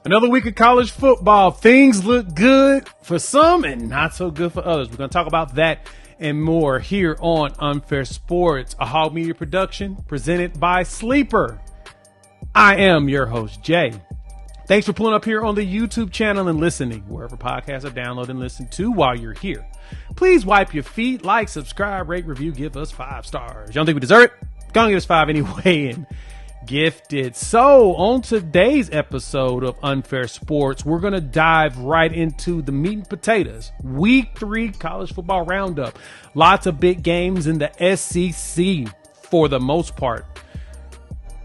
Another week of college football. Things look good for some and not so good for others. We're going to talk about that and more here on Unfair Sports, a Hog Media production presented by Sleeper. I am your host, Jay. Thanks for pulling up here on the YouTube channel and listening wherever podcasts are downloaded and listened to while you're here. Please wipe your feet, like, subscribe, rate, review, give us 5 stars. You don't think we deserve it? Go and give us 5 anyway and gift it. So on today's episode of Unfair Sports, we're going to dive right into the meat and potatoes. Week 3 college football roundup. Lots of big games in the SEC for the most part.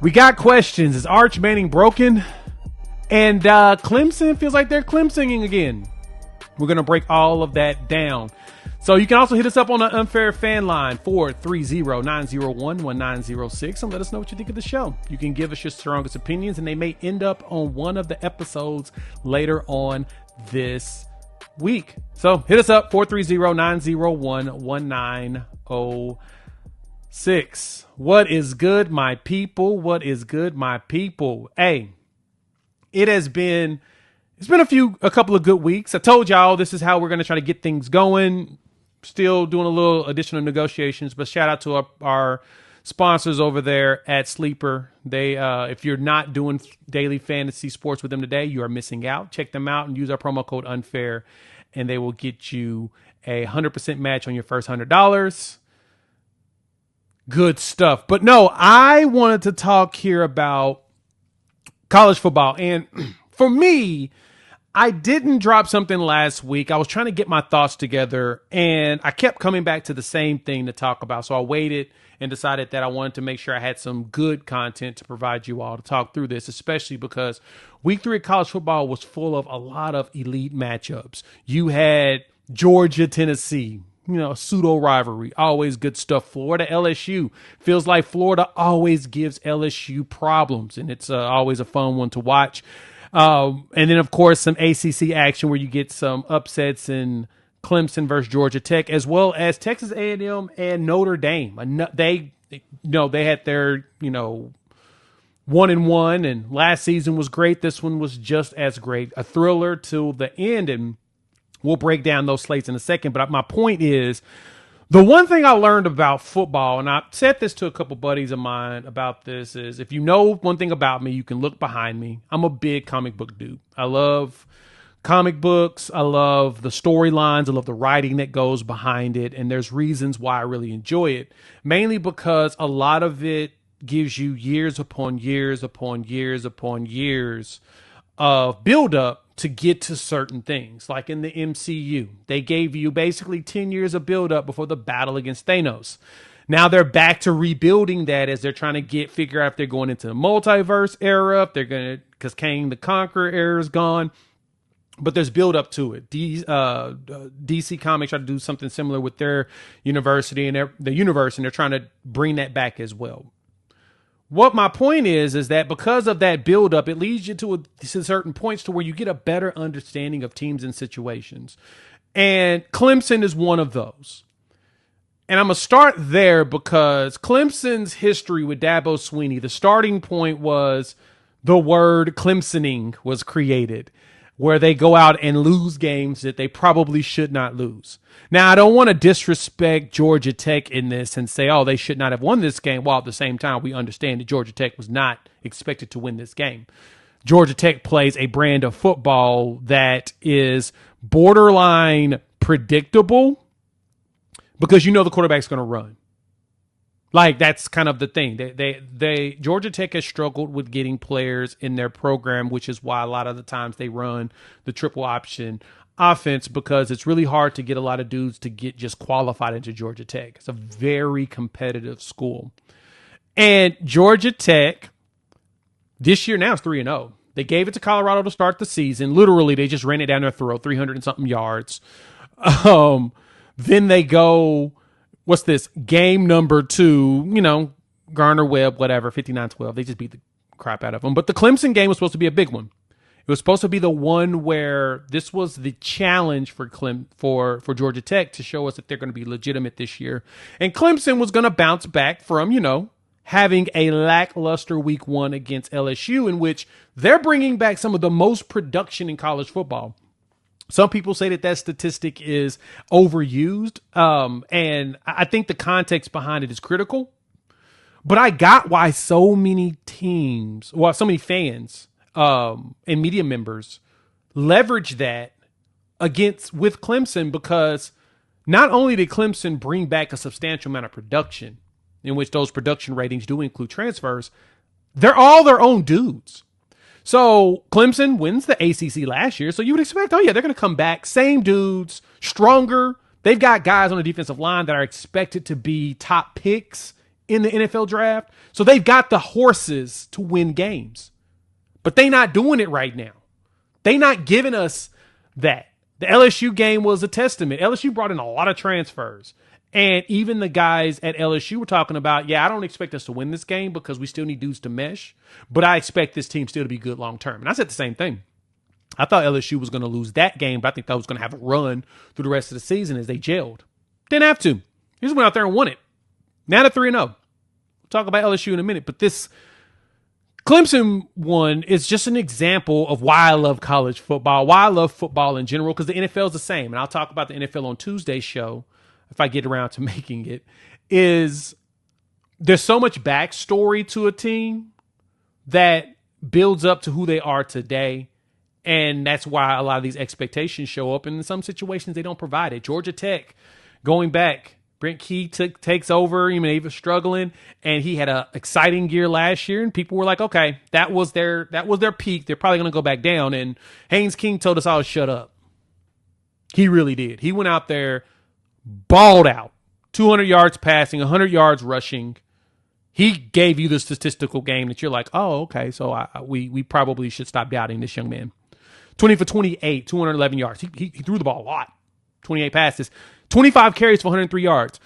We got questions. Is Arch Manning broken? And Clemson feels like they're Clemsoning again. We're going to break all of that down. So you can also hit us up on the Unfair fan line, 430-901-1906, and let us know what you think of the show. You can give us your strongest opinions, and they may end up on one of the episodes later on this week. So hit us up, 430-901-1906. What is good, my people? What is good, my people? Hey, it's been a couple of good weeks. I told y'all this is how we're going to try to get things going. Still doing a little additional negotiations, but shout out to our sponsors over there at Sleeper. They, if you're not doing daily fantasy sports with them today, you are missing out. Check them out and use our promo code UNFAIR, and they will get you a 100% match on your first $100. Good stuff. But no, I wanted to talk here about college football, and for me, I didn't drop something last week. I was trying to get my thoughts together, and I kept coming back to the same thing to talk about. So I waited and decided that I wanted to make sure I had some good content to provide you all to talk through this, especially because week 3 of college football was full of a lot of elite matchups. You had Georgia, Tennessee, pseudo rivalry, always good stuff. Florida, LSU, feels like Florida always gives LSU problems, and it's always a fun one to watch. And then, of course, some ACC action where you get some upsets in Clemson versus Georgia Tech, as well as Texas A&M and Notre Dame. They had their, 1-1, and last season was great. This one was just as great. A thriller till the end, and we'll break down those slates in a second. But my point is, the one thing I learned about football, and I said this to a couple buddies of mine about this, is if you know one thing about me, you can look behind me. I'm a big comic book dude. I love comic books. I love the storylines. I love the writing that goes behind it. And there's reasons why I really enjoy it. Mainly because a lot of it gives you years upon years upon years upon years of buildup to get to certain things. Like in the MCU, they gave you basically 10 years of buildup before the battle against Thanos. Now they're back to rebuilding that as they're trying to figure out if they're going into the multiverse era, if they're going to, because Kang the Conqueror era is gone. But there's build up to it. DC Comics try to do something similar with their university and the universe, and they're trying to bring that back as well. What my point is that because of that buildup, it leads you to certain points to where you get a better understanding of teams and situations. And Clemson is one of those. And I'm going to start there because Clemson's history with Dabo Swinney, the starting point was the word Clemsoning was created, where they go out and lose games that they probably should not lose. Now, I don't want to disrespect Georgia Tech in this and say, they should not have won this game, while at the same time, we understand that Georgia Tech was not expected to win this game. Georgia Tech plays a brand of football that is borderline predictable because the quarterback's going to run. Like, that's kind of the thing. Georgia Tech has struggled with getting players in their program, which is why a lot of the times they run the triple option offense, because it's really hard to get a lot of dudes to get just qualified into Georgia Tech. It's a very competitive school. And Georgia Tech, this year now is 3-0. They gave it to Colorado to start the season. Literally, they just ran it down their throat, 300 and something yards. Then they go, what's this? Game number 2, Garner Webb, whatever, 59-12. They just beat the crap out of them. But the Clemson game was supposed to be a big one. It was supposed to be the one where this was the challenge for Georgia Tech to show us that they're going to be legitimate this year. And Clemson was going to bounce back from, having a lackluster week 1 against LSU, in which they're bringing back some of the most production in college football. Some people say that statistic is overused, and I think the context behind it is critical. But I got why so many teams, well, so many fans and media members leverage that with Clemson, because not only did Clemson bring back a substantial amount of production, in which those production ratings do include transfers, they're all their own dudes. So Clemson wins the ACC last year, so you would expect, oh yeah, they're going to come back, same dudes, stronger. They've got guys on the defensive line that are expected to be top picks in the NFL draft. So they've got the horses to win games. But they not doing it right now. They not giving us that. The LSU game was a testament. LSU brought in a lot of transfers. And even the guys at LSU were talking about, yeah, I don't expect us to win this game because we still need dudes to mesh, but I expect this team still to be good long term. And I said the same thing. I thought LSU was going to lose that game, but I think that was going to have a run through the rest of the season as they gelled. Didn't have to. He just went out there and won it. Now to 3-0. We'll talk about LSU in a minute, but this Clemson one is just an example of why I love college football, why I love football in general, because the NFL is the same. And I'll talk about the NFL on Tuesday's show, if I get around to making it. Is there's so much backstory to a team that builds up to who they are today. And that's why a lot of these expectations show up. And in some situations, they don't provide it. Georgia Tech, going back, Brent Key takes over. Even they were struggling, and he had an exciting year last year. And people were like, "Okay, that was their peak. They're probably going to go back down." And Haynes King told us all to shut up. He really did. He went out there, balled out, 200 yards passing, 100 yards rushing. He gave you the statistical game that you're like, "Oh, okay, so we probably should stop doubting this young man." 20 for 28, 211 yards. He threw the ball a lot. 28 passes. 25 carries for 103 yards.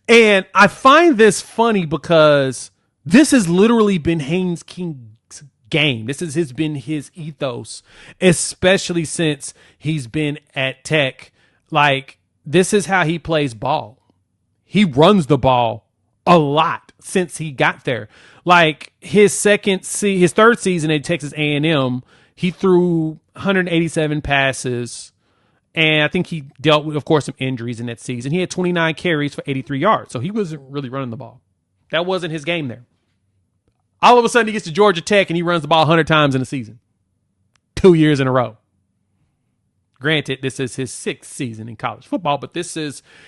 And I find this funny because this has literally been Haynes King's game. This has been his ethos, especially since he's been at Tech. Like, this is how he plays ball. He runs the ball a lot since he got there. Like, his third season at Texas A&M, he threw 187 passes. And I think he dealt with, of course, some injuries in that season. He had 29 carries for 83 yards. So he wasn't really running the ball. That wasn't his game there. All of a sudden, he gets to Georgia Tech and he runs the ball 100 times in a season. 2 years in a row. Granted, this is his 6th season in college football, but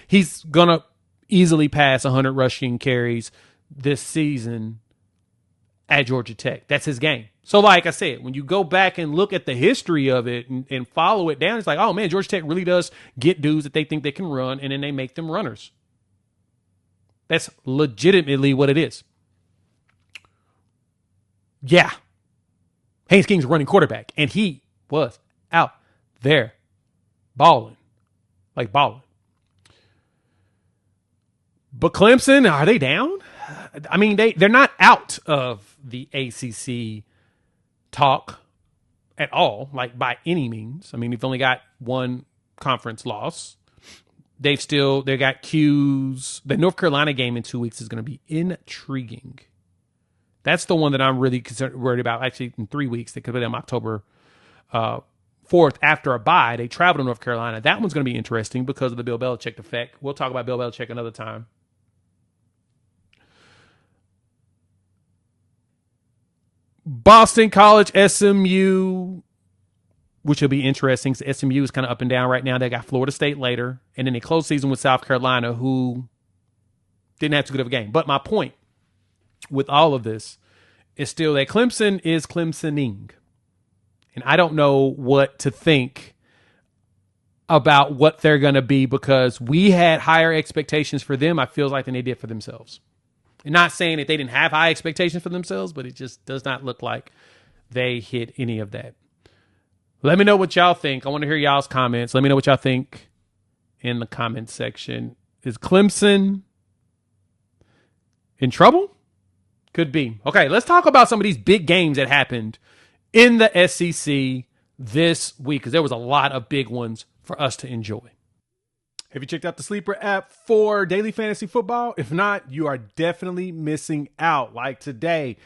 he's going to easily pass 100 rushing carries this season at Georgia Tech. That's his game. So like I said, when you go back and look at the history of it and follow it down, it's like, oh man, Georgia Tech really does get dudes that they think they can run, and then they make them runners. That's legitimately what it is. Yeah. Haynes King's running quarterback, and he was out there balling. Like balling. But Clemson, are they down? I mean, they're not out of the ACC talk at all, like by any means. I mean, they've only got one conference loss. They got Q's. The North Carolina game in 2 weeks is going to be intriguing. That's the one that I'm really worried about. Actually, in 3 weeks, they could be on October 4th after a bye. They travel to North Carolina. That one's going to be interesting because of the Bill Belichick effect. We'll talk about Bill Belichick another time. Boston College, SMU, which will be interesting. So SMU is kind of up and down right now. They got Florida State later, and then they close season with South Carolina, who didn't have too good of a game. But my point with all of this is still that Clemson is Clemsoning. And I don't know what to think about what they're going to be, because we had higher expectations for them, I feel like, than they did for themselves. And not saying that they didn't have high expectations for themselves, but it just does not look like they hit any of that. Let me know what y'all think. I want to hear y'all's comments. Let me know what y'all think in the comment section. Is Clemson in trouble? Could be. Okay, let's talk about some of these big games that happened in the SEC this week, because there was a lot of big ones for us to enjoy. Have you checked out the Sleeper app for daily fantasy football? If not, you are definitely missing out. Like today,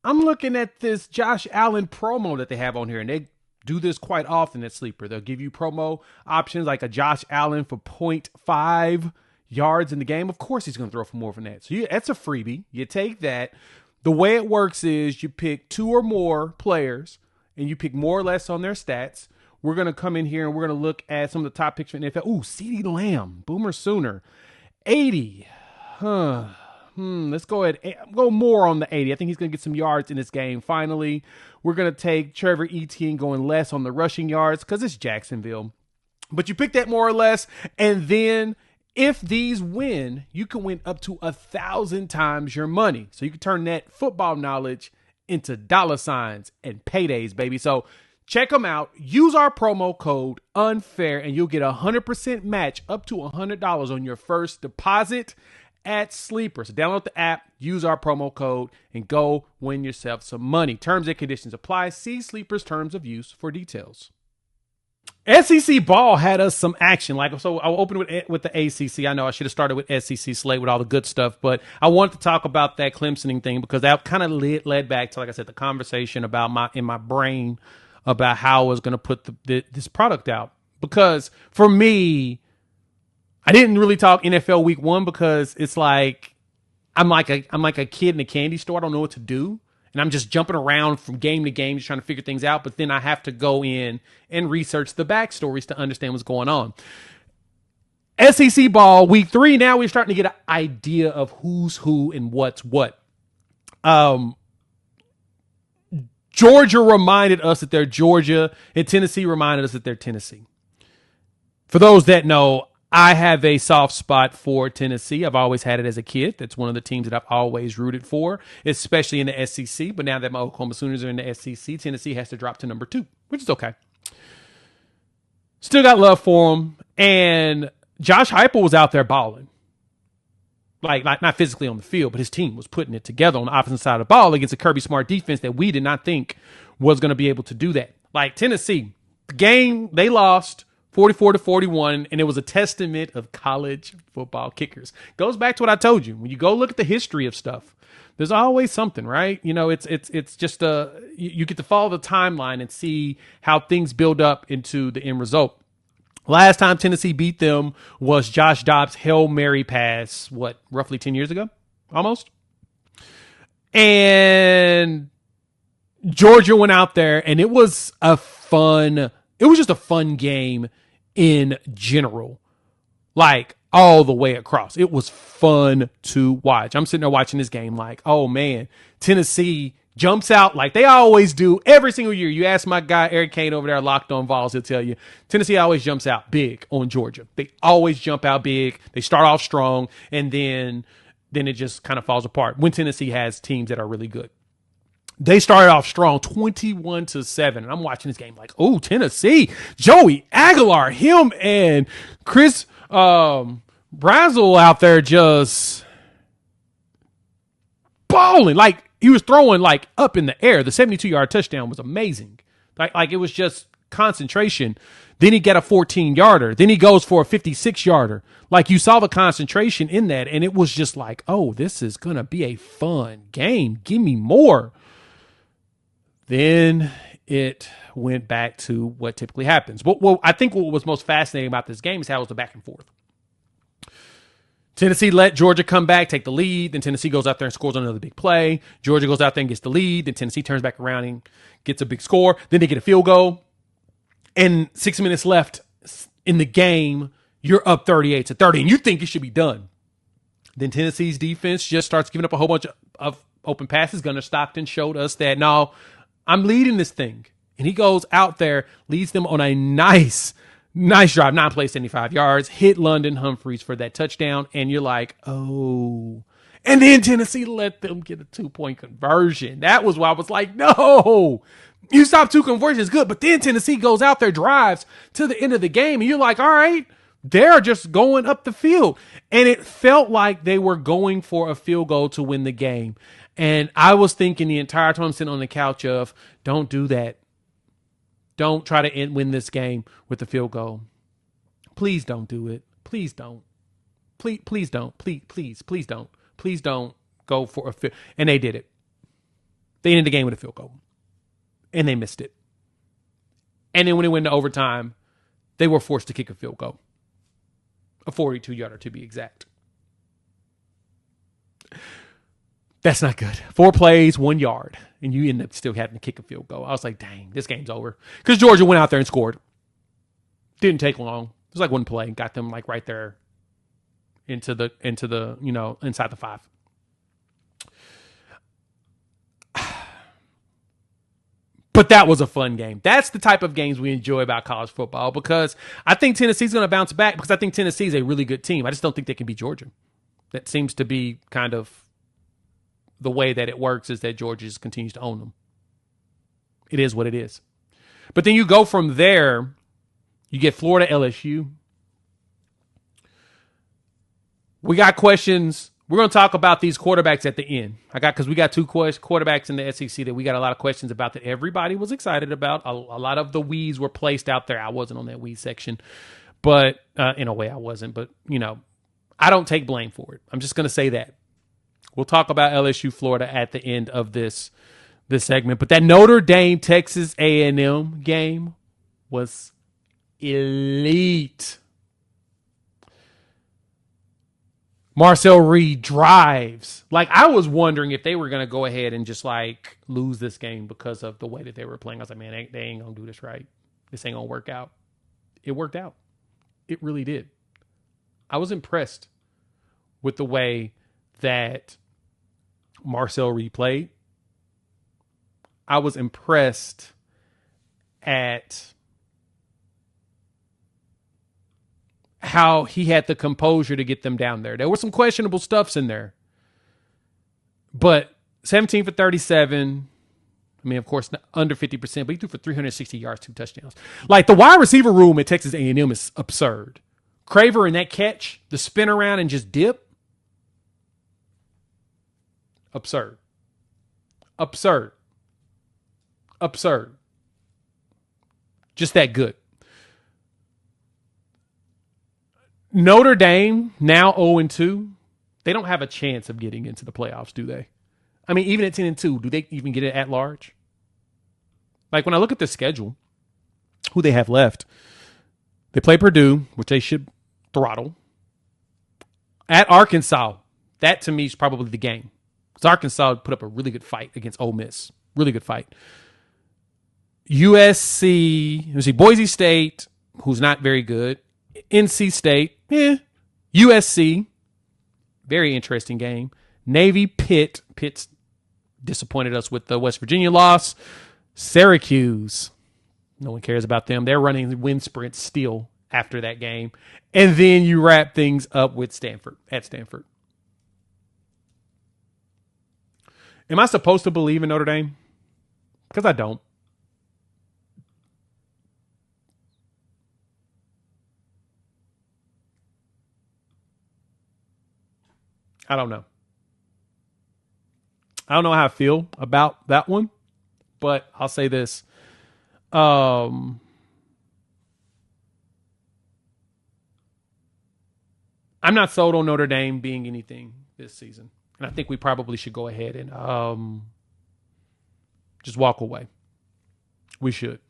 I'm looking at this Josh Allen promo that they have on here, and they do this quite often at Sleeper. They'll give you promo options like a Josh Allen for 0.5 yards in the game. Of course, he's going to throw for more than that. So that's a freebie. You take that. The way it works is you pick 2 or more players, and you pick more or less on their stats. We're going to come in here and we're going to look at some of the top picks from the NFL. Ooh, CeeDee Lamb, Boomer Sooner, 80. Let's go ahead and go more on the 80. I think he's going to get some yards in this game. Finally, we're going to take Trevor Etienne going less on the rushing yards because it's Jacksonville. But you pick that more or less, and then if these win, you can win up to 1,000 times your money. So you can turn that football knowledge into dollar signs and paydays, baby. So check them out. Use our promo code UNFAIR, and you'll get a 100% match up to $100 on your first deposit at Sleeper. So download the app, use our promo code, and go win yourself some money. Terms and conditions apply. See Sleeper's terms of use for details. SEC ball had us some action. So I'll open with the ACC. I know I should have started with SEC slate with all the good stuff, but I wanted to talk about that Clemsoning thing because that kind of led back to, like I said, the conversation about in my brain about how I was going to put this product out. Because for me, I didn't really talk NFL week 1 because it's like I'm like a kid in a candy store. I don't know what to do. And I'm just jumping around from game to game, just trying to figure things out. But then I have to go in and research the backstories to understand what's going on. SEC ball, week 3, now we're starting to get an idea of who's who and what's what. Georgia reminded us that they're Georgia, and Tennessee reminded us that they're Tennessee. For those that know, I have a soft spot for Tennessee. I've always had it as a kid. That's one of the teams that I've always rooted for, especially in the SEC. But now that my Oklahoma Sooners are in the SEC, Tennessee has to drop to number 2, which is okay. Still got love for them. And Josh Heupel was out there balling. Like not physically on the field, but his team was putting it together on the opposite side of the ball against a Kirby Smart defense that we did not think was going to be able to do that. Like Tennessee, the game, they lost 44-41, and it was a testament of college football kickers. Goes back to what I told you. When you go look at the history of stuff, there's always something, right? You know, it's just you get to follow the timeline and see how things build up into the end result. Last time Tennessee beat them was Josh Dobbs' Hail Mary pass, roughly 10 years ago? Almost. And Georgia went out there, and it was just a fun game in general. Like, all the way across. It was fun to watch. I'm sitting there watching this game like, oh, man, Tennessee jumps out like they always do every single year. You ask my guy Eric Kane over there, Locked On Vols, he'll tell you Tennessee always jumps out big on Georgia. They always jump out big. They start off strong, and then it just kind of falls apart when Tennessee has teams that are really good. They started off strong, 21-7, and I'm watching this game like, oh, Tennessee, Joey Aguilar, him and Chris Brazzell out there just balling. Like, he was throwing like up in the air. The 72-yard touchdown was amazing. Like it was just concentration. Then he got a 14-yarder. Then he goes for a 56-yarder. Like, you saw the concentration in that, and it was just like, oh, this is going to be a fun game. Give me more. Then it went back to what typically happens. Well, I think what was most fascinating about this game is how it was the back and forth. Tennessee let Georgia come back, take the lead. Then Tennessee goes out there and scores another big play. Georgia goes out there and gets the lead. Then Tennessee turns back around and gets a big score. Then they get a field goal. And 6 minutes left in the game, you're up 38-30, and you think it should be done. Then Tennessee's defense just starts giving up a whole bunch of open passes. Gunnar Stockton showed us that, no, I'm leading this thing. And he goes out there, leads them on a nice drive, 9 plays, 75 yards, hit London Humphreys for that touchdown, and you're like, oh. And then Tennessee let them get a 2-point conversion. That was why I was like, no. You stop 2 conversions, good. But then Tennessee goes out there, drives to the end of the game, and you're like, all right, they're just going up the field. And it felt like they were going for a field goal to win the game. And I was thinking the entire time I'm sitting on the couch of, don't do that. Don't try to win this game with a field goal. Please don't do it. Please don't. Please don't. Please don't. Please don't go for a field. And they did it. They ended the game with a field goal. And they missed it. And then when it went to overtime, they were forced to kick a field goal. A 42-yarder to be exact. That's not good. 4 plays, 1 yard. And you end up still having to kick a field goal. I was like, dang, this game's over. Because Georgia went out there and scored. Didn't take long. It was like 1 play. Got them like right there into the inside the 5. But that was a fun game. That's the type of games we enjoy about college football, because I think Tennessee's going to bounce back, because I think Tennessee is a really good team. I just don't think they can beat Georgia. That seems to be kind of the way that it works, is that Georgia just continues to own them. It is what it is. But then you go from there, you get Florida, LSU. We got questions. We're going to talk about these quarterbacks at the end. Because we got 2 quarterbacks in the SEC that we got a lot of questions about, that everybody was excited about. A lot of the weeds were placed out there. I wasn't on that weed section, but in a way I wasn't. But, I don't take blame for it. I'm just going to say that. We'll talk about LSU, Florida at the end of this segment. But that Notre Dame, Texas A&M game was elite. Marcel Reed drives. Like, I was wondering if they were going to go ahead and just like lose this game because of the way that they were playing. I was like, man, they ain't going to do this right. This ain't going to work out. It worked out. It really did. I was impressed with the way that Marcel Reed played. I was impressed at how he had the composure to get them down there. There were some questionable stuffs in there. But 17 for 37. I mean, of course, under 50%, but he threw for 360 yards, 2 touchdowns. Like, the wide receiver room at Texas A&M is absurd. Craver in that catch, the spin around and just dip. Absurd. Absurd. Absurd. Just that good. Notre Dame, now 0-2, they don't have a chance of getting into the playoffs, do they? I mean, even at 10-2, do they even get it at large? Like, when I look at the schedule, who they have left, they play Purdue, which they should throttle. At Arkansas, that to me is probably the game. Because Arkansas put up a really good fight against Ole Miss. Really good fight. USC, Boise State, who's not very good. NC State, USC, very interesting game. Navy, Pitt's disappointed us with the West Virginia loss. Syracuse, no one cares about them. They're running wind sprints still after that game. And then you wrap things up with Stanford, at Stanford. Am I supposed to believe in Notre Dame? Because I don't. I don't know. I don't know how I feel about that one, but I'll say this. I'm not sold on Notre Dame being anything this season. And I think we probably should go ahead and just walk away. We should.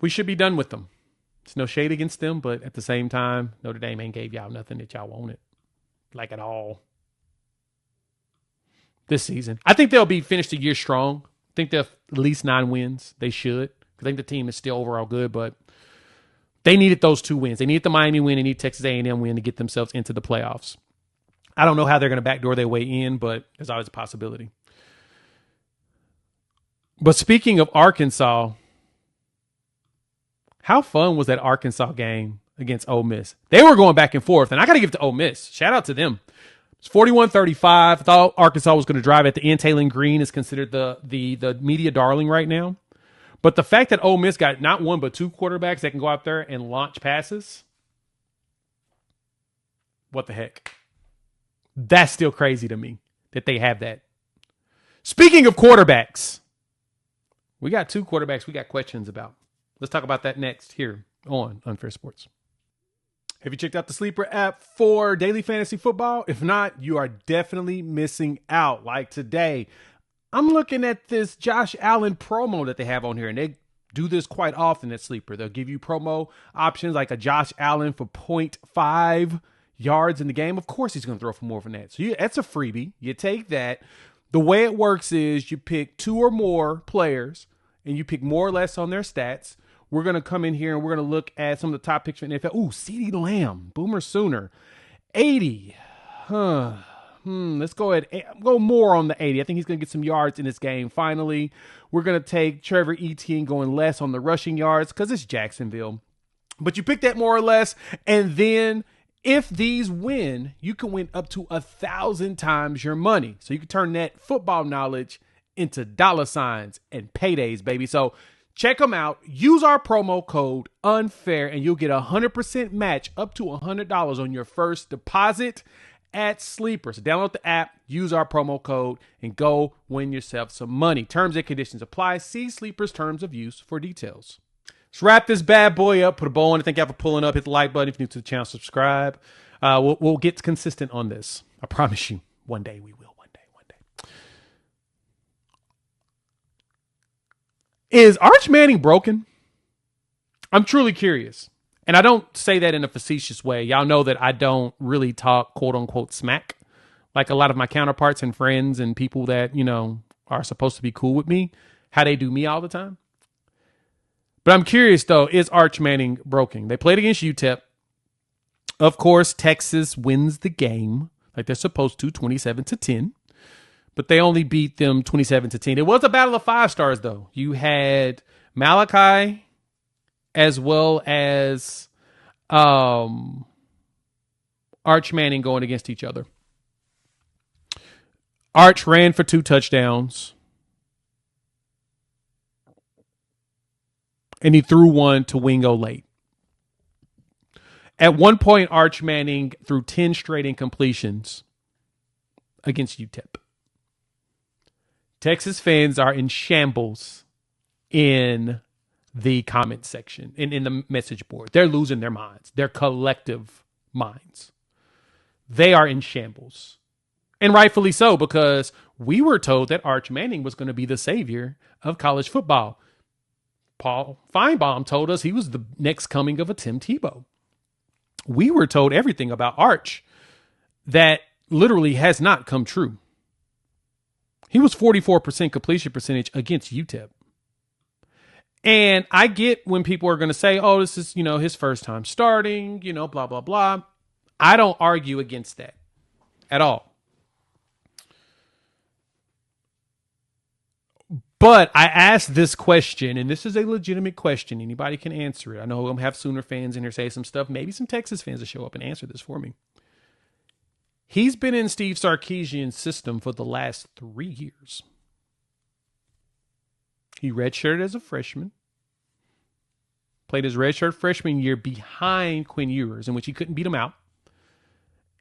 We should be done with them. It's no shade against them, but at the same time, Notre Dame ain't gave y'all nothing that y'all wanted. Like, at all. This season. I think they'll be finished the year strong. I think they'll have at least 9 wins. They should. I think the team is still overall good, but they needed those 2 wins. They needed the Miami win. They need Texas A&M win to get themselves into the playoffs. I don't know how they're going to backdoor their way in, but there's always a possibility. But speaking of Arkansas, how fun was that Arkansas game against Ole Miss? They were going back and forth, and I got to give it to Ole Miss. Shout out to them. It's 41-35. I thought Arkansas was going to drive at the end. Taylon Green is considered the media darling right now. But the fact that Ole Miss got not 1 but 2 quarterbacks that can go out there and launch passes, what the heck? That's still crazy to me that they have that. Speaking of quarterbacks, we got 2 quarterbacks we got questions about. Let's talk about that next here on Unfair Sports. Have you checked out the Sleeper app for daily fantasy football? If not, you are definitely missing out. Like today, I'm looking at this Josh Allen promo that they have on here, and they do this quite often at Sleeper. They'll give you promo options like a Josh Allen for 0.5 yards in the game. Of course, he's going to throw for more than that. So that's a freebie. You take that. The way it works is you pick 2 or more players, and you pick more or less on their stats. We're going to come in here and we're going to look at some of the top picks in the NFL. Ooh, CeeDee Lamb, Boomer Sooner, 80. Let's go ahead. Go more on the 80. I think he's going to get some yards in this game. Finally, we're going to take Trevor Etienne going less on the rushing yards because it's Jacksonville. But you pick that more or less, and then if these win, you can win up to 1,000 times your money. So you can turn that football knowledge into dollar signs and paydays, baby. So check them out. Use our promo code UNFAIR, and you'll get a 100% match up to $100 on your first deposit at Sleeper. So download the app, use our promo code, and go win yourself some money. Terms and conditions apply. See Sleeper's terms of use for details. Let's wrap this bad boy up. Put a bow on it. Thank you for pulling up. Hit the like button if you're new to the channel. Subscribe. We'll get consistent on this. I promise you. One day we will. One day. Is Arch Manning broken? I'm truly curious. And I don't say that in a facetious way. Y'all know that I don't really talk quote unquote smack like a lot of my counterparts and friends and people that, are supposed to be cool with me, how they do me all the time. But I'm curious, though, is Arch Manning broken? They played against UTEP. Of course, Texas wins the game like they're supposed to, 27-10. But they only beat them 27-10. It was a battle of 5 stars, though. You had Malachi as well as Arch Manning going against each other. Arch ran for 2 touchdowns. And he threw one to Wingo late. At one point, Arch Manning threw 10 straight incompletions against UTEP. Texas fans are in shambles in the comment section, in the message board. They're losing their minds, their collective minds. They are in shambles. And rightfully so, because we were told that Arch Manning was going to be the savior of college football. Paul Feinbaum told us he was the next coming of a Tim Tebow. We were told everything about Arch that literally has not come true. He was 44% completion percentage against UTEP. And I get when people are going to say, oh, this is, his first time starting, blah, blah, blah. I don't argue against that at all. But I asked this question, and this is a legitimate question. Anybody can answer it. I know I'm going to have Sooner fans in here say some stuff. Maybe some Texas fans will show up and answer this for me. He's been in Steve Sarkisian's system for the last 3 years. He redshirted as a freshman. Played his redshirt freshman year behind Quinn Ewers, in which he couldn't beat him out.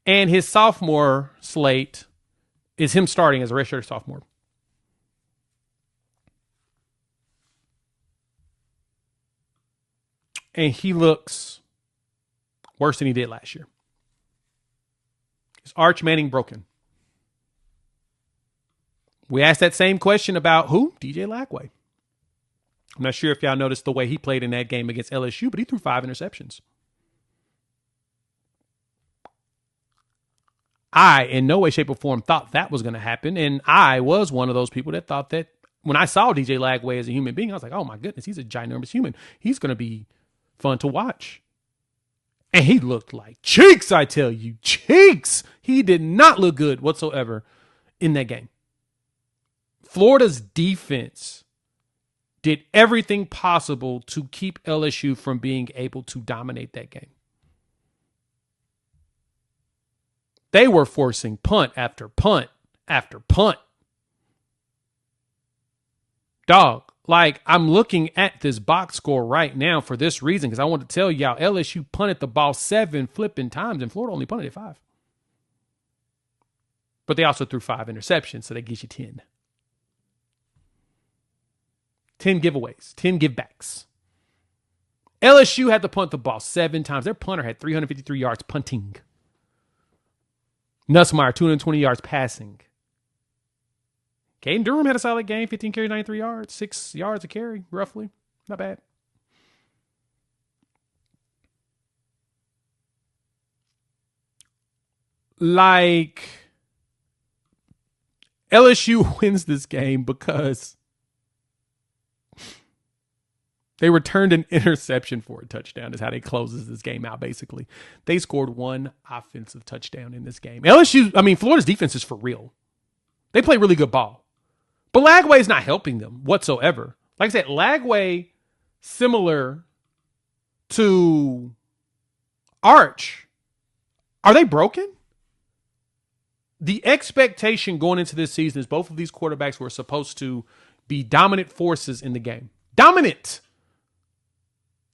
And his sophomore slate is him starting as a redshirt sophomore. And he looks worse than he did last year. Is Arch Manning broken? We asked that same question about who? DJ Lagway. I'm not sure if y'all noticed the way he played in that game against LSU, but he threw 5 interceptions. I, in no way, shape, or form, thought that was going to happen. And I was one of those people that thought that when I saw DJ Lagway as a human being, I was like, oh my goodness, he's a ginormous human. He's going to be fun to watch. And he looked like cheeks, I tell you. Cheeks! He did not look good whatsoever in that game. Florida's defense did everything possible to keep LSU from being able to dominate that game. They were forcing punt after punt after punt. Dog, like, I'm looking at this box score right now for this reason, because I want to tell y'all LSU punted the ball 7 flipping times and Florida only punted it 5. But they also threw 5 interceptions, so that gives you 10. 10 giveaways, 10 givebacks. LSU had to punt the ball 7 times. Their punter had 353 yards punting. Nussmeier, 220 yards passing. Caden Durham had a solid game, 15 carries, 93 yards, 6 yards a carry, roughly. Not bad. Like, LSU wins this game because they returned an interception for a touchdown is how they closes this game out, basically. They scored 1 offensive touchdown in this game. Florida's defense is for real. They play really good ball. But Lagway is not helping them whatsoever. Like I said, Lagway, similar to Arch, are they broken? The expectation going into this season is both of these quarterbacks were supposed to be dominant forces in the game. Dominant!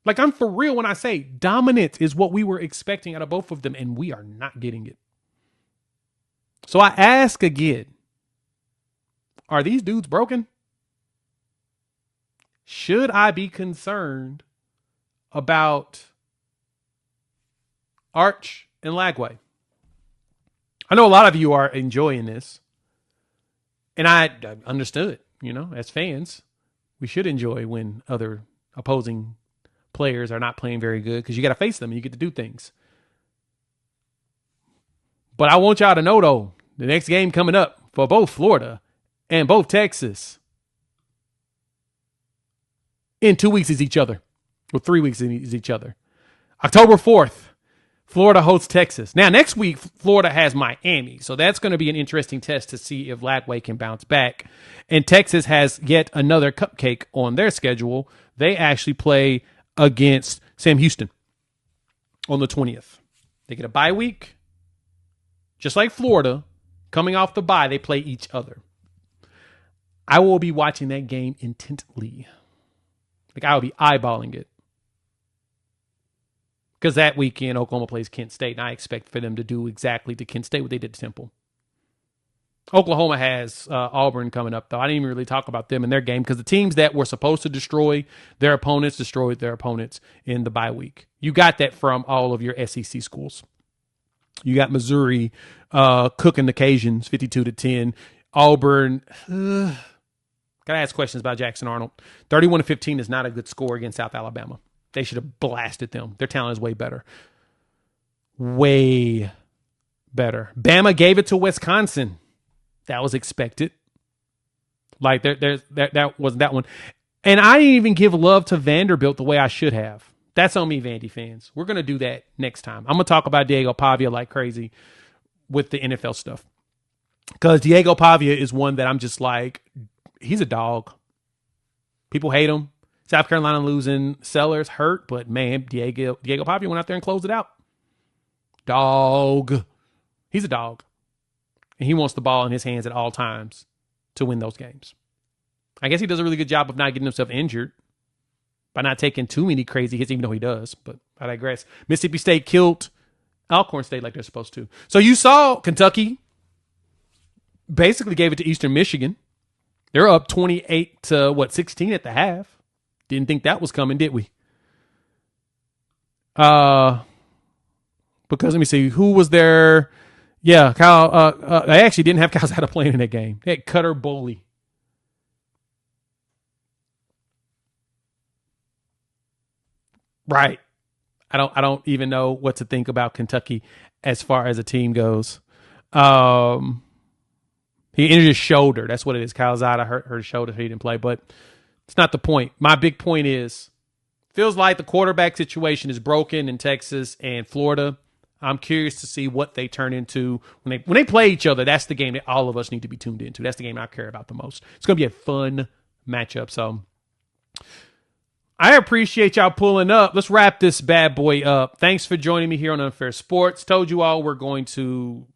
Like, I'm for real when I say dominant is what we were expecting out of both of them, and we are not getting it. So I ask again, are these dudes broken? Should I be concerned about Arch and Lagway? I know a lot of you are enjoying this, and I understood, as fans, we should enjoy when other opposing players are not playing very good because you got to face them and you get to do things. But I want y'all to know, though, the next game coming up for both Florida and both Texas in 2 weeks is each other, or 3 weeks is each other. October 4th, Florida hosts Texas. Now, next week, Florida has Miami, so that's going to be an interesting test to see if Lagway can bounce back. And Texas has yet another cupcake on their schedule. They actually play against Sam Houston on the 20th. They get a bye week. Just like Florida, coming off the bye, they play each other. I will be watching that game intently. Like, I will be eyeballing it. Because that weekend, Oklahoma plays Kent State, and I expect for them to do exactly to Kent State what they did to Temple. Oklahoma has Auburn coming up, though. I didn't even really talk about them in their game because the teams that were supposed to destroy their opponents destroyed their opponents in the bye week. You got that from all of your SEC schools. You got Missouri cooking the Cajuns 52-10. Auburn, got to ask questions about Jackson Arnold. 31-15 is not a good score against South Alabama. They should have blasted them. Their talent is way better. Way better. Bama gave it to Wisconsin. That was expected. Like, that wasn't that one. And I didn't even give love to Vanderbilt the way I should have. That's on me, Vandy fans. We're going to do that next time. I'm going to talk about Diego Pavia like crazy with the NFL stuff. Because Diego Pavia is one that I'm just like, he's a dog. People hate him. South Carolina losing, Sellers hurt, but man, Diego Pavia went out there and closed it out. Dog. He's a dog. And he wants the ball in his hands at all times to win those games. I guess he does a really good job of not getting himself injured by not taking too many crazy hits, even though he does. But I digress. Mississippi State killed Alcorn State like they're supposed to. So you saw Kentucky basically gave it to Eastern Michigan. They're up 28-16 at the half. Didn't think that was coming, did we? Because let me see, who was there? Yeah, Kyle. I actually didn't have Calzada playing in that game. They had Cutter Boley. Right. I don't even know what to think about Kentucky as far as a team goes. He injured his shoulder. That's what it is. Calzada hurt his shoulder. He didn't play, but it's not the point. My big point is, feels like the quarterback situation is broken in Texas and Florida. I'm curious to see what they turn into when they play each other. That's the game that all of us need to be tuned into. That's the game I care about the most. It's going to be a fun matchup. So I appreciate y'all pulling up. Let's wrap this bad boy up. Thanks for joining me here on Unfair Sports. Told you all we're trying to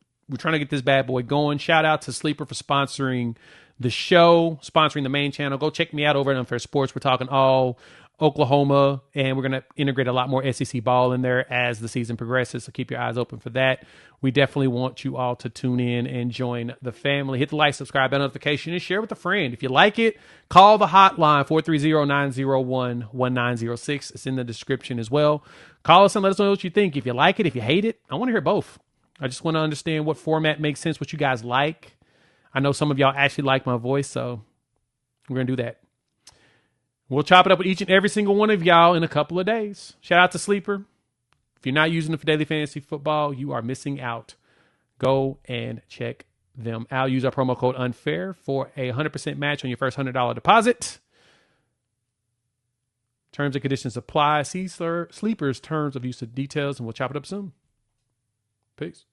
get this bad boy going. Shout out to Sleeper for sponsoring the show, sponsoring the main channel. Go check me out over at Unfair Sports. We're talking all Oklahoma, and we're going to integrate a lot more SEC ball in there as the season progresses. So keep your eyes open for that. We definitely want you all to tune in and join the family. Hit the like, subscribe, bell notification, and share with a friend. If you like it, call the hotline 430-901-1906. It's in the description as well. Call us and let us know what you think. If you like it, if you hate it, I want to hear both. I just want to understand what format makes sense, what you guys like. I know some of y'all actually like my voice, so we're going to do that. We'll chop it up with each and every single one of y'all in a couple of days. Shout out to Sleeper. If you're not using it for daily fantasy football, you are missing out. Go and check them out. Use our promo code UNFAIR for a 100% match on your first $100 deposit. Terms and conditions apply. See Sleeper's terms of use and details, and we'll chop it up soon. Peace.